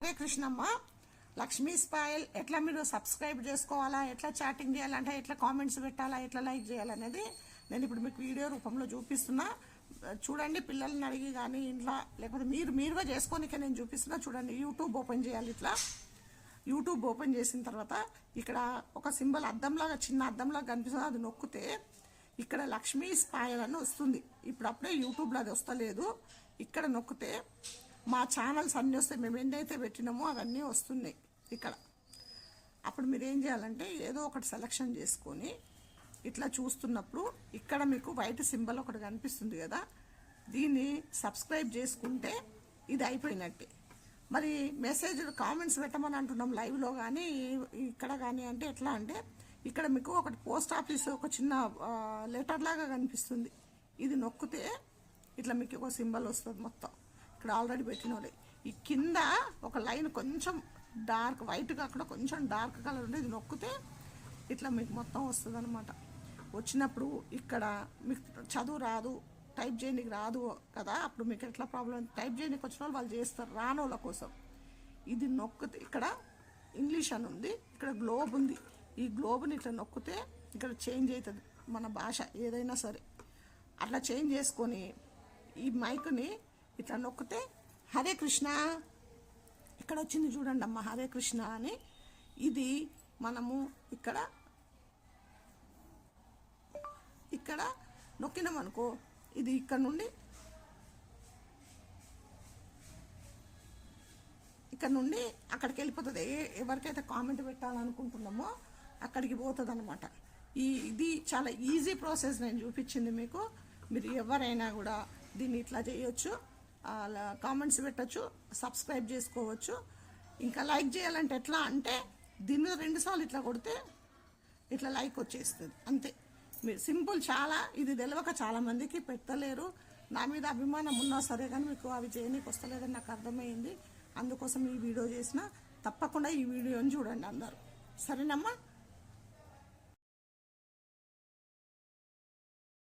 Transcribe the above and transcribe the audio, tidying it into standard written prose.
Hare Krishnamma. Lakshmi spoil ఎట్లా మీరు subscribe చేసుకోవాలా, ఎట్లా చాటింగ్ చేయాలంటే, ఎట్లా కామెంట్స్ పెట్టాలా, ఎట్లా లైక్ చేయాలనేది నేను ఇప్పుడు మీకు వీడియో రూపంలో చూపిస్తున్నా. చూడండి, పిల్లల్ని అడిగి కానీ ఇంట్లో లేకపోతే మీరుగా చేసుకోనికే నేను చూపిస్తున్నా. చూడండి, యూట్యూబ్ ఓపెన్ చేయాలి. ఇట్లా యూట్యూబ్ ఓపెన్ చేసిన తర్వాత ఇక్కడ ఒక సింబల్ అద్దంలాగా, చిన్న అద్దంలాగా కనిపిస్తుంది. అది నొక్కితే ఇక్కడ లక్ష్మీ స్పాయిల్ అని వస్తుంది. అప్పుడే యూట్యూబ్లో అది వస్తలేదు. ఇక్కడ నొక్కితే మా ఛానల్స్ అన్నీ వస్తాయి. మేము ఎన్నైతే పెట్టినామో అవన్నీ వస్తున్నాయి ఇక్కడ. అప్పుడు మీరు ఏం చేయాలంటే ఏదో ఒకటి సెలెక్షన్ చేసుకొని ఇట్లా చూస్తున్నప్పుడు ఇక్కడ మీకు వైట్ సింబల్ ఒకటి కనిపిస్తుంది కదా, దీన్ని సబ్స్క్రైబ్ చేసుకుంటే ఇది అయిపోయినట్టే. మరి మెసేజ్ కామెంట్స్ పెట్టమని అంటున్నాం లైవ్లో కానీ ఇక్కడ కానీ. అంటే ఎట్లా అంటే ఇక్కడ మీకు ఒకటి పోస్ట్ ఆఫీస్ ఒక చిన్న లెటర్ లాగా కనిపిస్తుంది. ఇది నొక్కితే ఇట్లా మీకు ఒక సింబల్ వస్తుంది. మొత్తం ఇక్కడ ఆల్రెడీ పెట్టిన వాళ్ళే. ఈ కింద ఒక లైన్ కొంచెం డార్క్ వైట్ కాకుండా కొంచెం డార్క్ కలర్ ఉంటే ఇది నొక్కితే ఇట్లా మీకు మొత్తం వస్తుంది అనమాట. వచ్చినప్పుడు ఇక్కడ మీకు చదువు రాదు, టైప్ చేయడానికి రాదు కదా, అప్పుడు మీకు ఎట్లా ప్రాబ్లం. టైప్ చేయడానికి వచ్చిన వాళ్ళు చేస్తారు, రాని వాళ్ళ కోసం. ఇది నొక్కితే ఇక్కడ ఇంగ్లీష్ అని ఉంది, ఇక్కడ గ్లోబ్ ఉంది. ఈ గ్లోబ్ని ఇట్లా నొక్కితే ఇక్కడ చేంజ్ అవుతుంది మన భాష ఏదైనా సరే. అట్లా చేంజ్ చేసుకొని ఈ మైక్ని ఇట్లా నొక్కితే హరే కృష్ణ ఇక్కడ వచ్చింది చూడండి అమ్మ, హరే కృష్ణ అని. ఇది మనము ఇక్కడ నొక్కినామనుకో, ఇది ఇక్కడ నుండి అక్కడికి వెళ్ళిపోతుంది. ఎవరికైతే కామెంట్ పెట్టాలనుకుంటున్నామో అక్కడికి పోతుంది అనమాట. ఇది చాలా ఈజీ ప్రాసెస్ నేను చూపించింది మీకు. మీరు ఎవరైనా కూడా దీన్ని ఇట్లా చేయొచ్చు, కామెంట్స్ పెట్టచ్చు, సబ్స్క్రైబ్ చేసుకోవచ్చు. ఇంకా లైక్ చేయాలంటే ఎట్లా అంటే దీన్ని 2 సార్లు ఇట్లా కొడితే ఇట్లా లైక్ వచ్చేస్తుంది అంతే. మీరు సింపుల్. చాలా ఇది తెలియక చాలామందికి పెట్టలేరు. నా మీద అభిమానం ఉన్నా సరే కానీ మీకు అవి చేయనీకి వస్తలేదని నాకు అర్థమైంది. అందుకోసం ఈ వీడియో చేసిన. తప్పకుండా ఈ వీడియోని చూడండి అందరూ. సరేనమ్మా.